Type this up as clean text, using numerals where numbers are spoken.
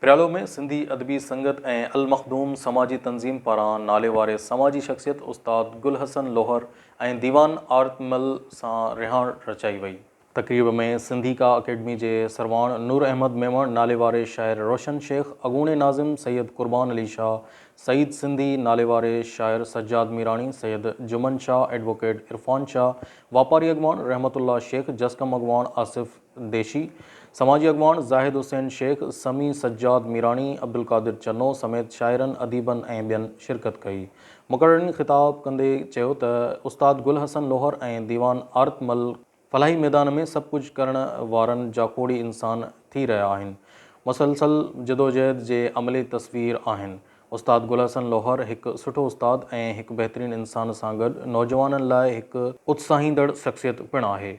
प्रियालो में सिंधी अदबी संगत ऐं अल मखदूम समाजी तंज़ीम पारां नाले वारे समाजी शख़्सियत उस्ताद गुल हसन लोहर ऐं दीवान आर्तमल सां रिहाण रचाई वई। तक़रीब में सिंधी का अकेडमी के सरवाण नूर अहमद मेमण नाले वारे शायर रोशन शेख, अगूणे नाज़िम सैयद कुर्बान अली शाह, सईद सिंधी नाले वारे शायर सज्जाद मीरानी, सैयद जुमन शाह, एडवोकेट इरफान शाह, वापारी अगवान रहमतुल्लाह शेख, जसकम अगवान आसिफ देशी, समाजी अगवान जाहिद हुसैन शेख, समी सज्जाद मीरानी, अब्दुल कादिर चन्नो समेत शायरन अदीबन ऐं ॿियनि शिरकत कई। मुक़र्ररीन ख़िताब कंदे चयो त उस्ताद गुल हसन लोहर ऐं दीवान आर्तमल फलाही मैदान में सब कुछ करण वारनि जा कोड़ी इंसान थी रहा आहिनि, मुसलसल जदोजहद जे अमली तस्वीर आहिनि। उस्ताद गुल हसन लोहर एक सुठो उस्ताद ऐं एक बेहतरीन इंसान सां गॾु नौजवाननि लाइ एक उत्साहींदड़ शख़्सियत पिणु आहे।